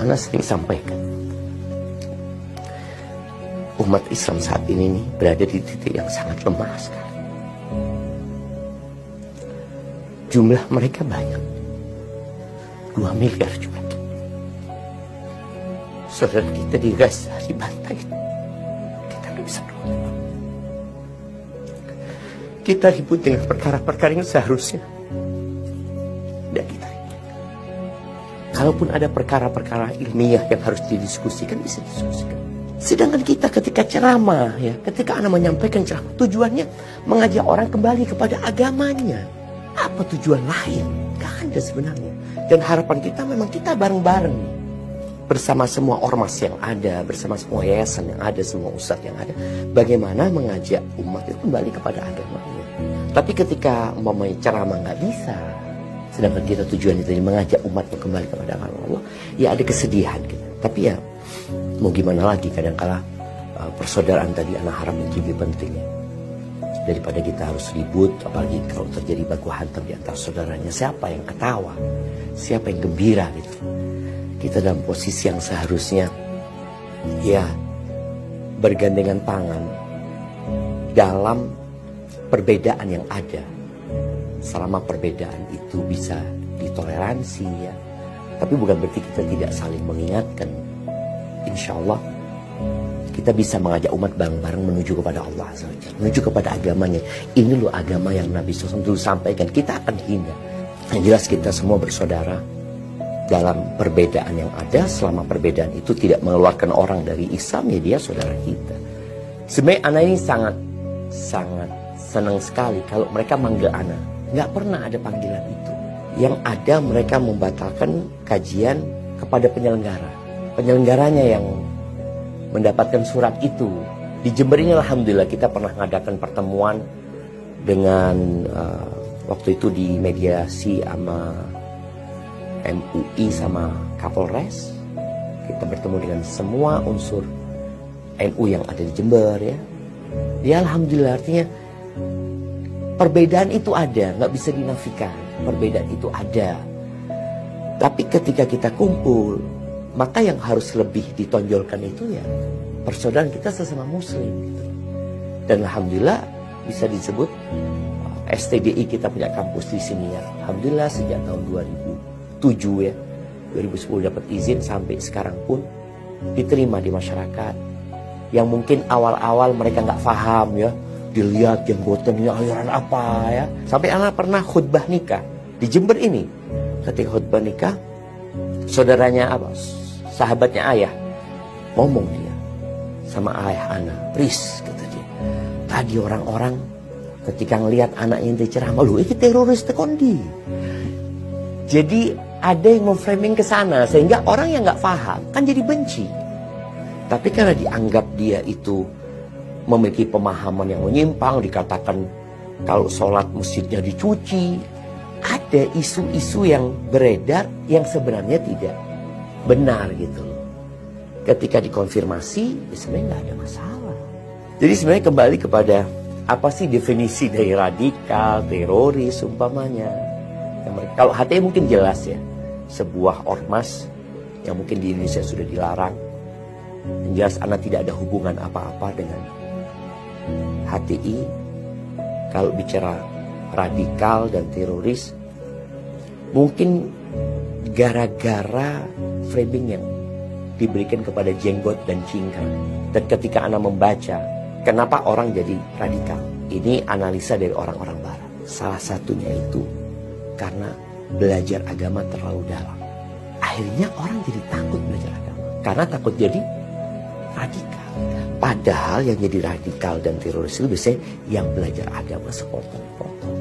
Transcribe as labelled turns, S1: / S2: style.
S1: Ana sering sampaikan, umat Islam saat ini nih berada di titik yang sangat lemah sekali. Jumlah mereka banyak, 2 miliar juga. Saudara kita di Gaza dibantai, kita nggak bisa berbuat. Kita ribut dengan perkara-perkara yang seharusnya tidak kita ribut. Kalaupun ada perkara-perkara ilmiah yang harus didiskusikan, bisa didiskusikan. Sedangkan kita ketika ceramah, ya, ketika Anda menyampaikan ceramah, tujuannya mengajak orang kembali kepada agamanya. Apa tujuan lain? Gak ada sebenarnya. Dan harapan kita memang kita bareng-bareng nih, bersama semua ormas yang ada, bersama semua yayasan yang ada, semua ustadz yang ada, bagaimana mengajak umat itu kembali kepada agamanya. Tapi ketika umpamanya ceramah nggak bisa, sedangkan kita tujuan itu mengajak umat kembali kepada agama Allah, ya ada kesedihan gitu. Tapi ya mau gimana lagi, kadangkala persaudaraan tadi anak haram itu lebih penting ya. Daripada kita harus ribut, apalagi kalau terjadi baku hantam di antara saudaranya, siapa yang ketawa, siapa yang gembira gitu. Kita dalam posisi yang seharusnya ya bergandengan tangan dalam perbedaan yang ada. Selama perbedaan itu bisa ditoleransi ya. Tapi bukan berarti kita tidak saling mengingatkan. Insya Allah kita bisa mengajak umat bareng-bareng menuju kepada Allah, menuju kepada agamanya. Ini loh agama yang Nabi SAW dulu sampaikan. Kita akan hina. Yang jelas kita semua bersaudara dalam perbedaan yang ada. Selama perbedaan itu tidak mengeluarkan orang dari Islam, ya dia saudara kita. Sebenarnya anak ini sangat senang sekali kalau mereka manggil anak. Nggak pernah ada panggilan itu. Yang ada mereka membatalkan kajian kepada penyelenggara. Penyelenggaranya yang mendapatkan surat itu. Di Jember ini alhamdulillah kita pernah mengadakan pertemuan dengan waktu itu di mediasi sama MUI sama Kapolres. Kita bertemu dengan semua unsur NU yang ada di Jember ya. Ya alhamdulillah, artinya perbedaan itu ada, nggak bisa dinafikan. Perbedaan itu ada. Tapi ketika kita kumpul, maka yang harus lebih ditonjolkan itu ya persaudaraan kita sesama muslim gitu. Dan alhamdulillah bisa disebut STDI kita punya kampus di sini ya. Alhamdulillah sejak tahun 2007 ya, 2010 dapat izin sampai sekarang pun diterima di masyarakat. Yang mungkin awal-awal mereka nggak paham ya, dilihat jenggotannya aliran apa ya. Sampai anak pernah khutbah nikah di Jember ini. Ketika khutbah nikah, saudaranya apa? Sahabatnya ayah ngomong dia sama ayah anak, "Pris," kata dia, "tadi orang-orang ketika ngelihat anaknya yang ceramah, lu ini teroris tekondi." Jadi ada yang memframing ke sana sehingga orang yang nggak paham kan jadi benci. Tapi karena dianggap dia itu memiliki pemahaman yang menyimpang, dikatakan kalau sholat masjidnya dicuci, ada isu-isu yang beredar yang sebenarnya tidak benar gitu loh. Ketika dikonfirmasi, ya sebenarnya nggak ada masalah. Jadi sebenarnya kembali kepada apa sih definisi dari radikal, teroris, umpamanya. Kalau HTI mungkin jelas ya, sebuah ormas yang mungkin di Indonesia sudah dilarang. Yang jelas anak tidak ada hubungan apa-apa dengan HTI. Kalau bicara radikal dan teroris, mungkin gara-gara framing yang diberikan kepada jenggot dan cingkrang. Dan ketika Anda membaca, kenapa orang jadi radikal? Ini analisa dari orang-orang barat. Salah satunya itu karena belajar agama terlalu dalam. Akhirnya orang jadi takut belajar agama. Karena takut jadi radikal. Padahal yang jadi radikal dan teroris itu biasanya yang belajar agama sepotong-potong.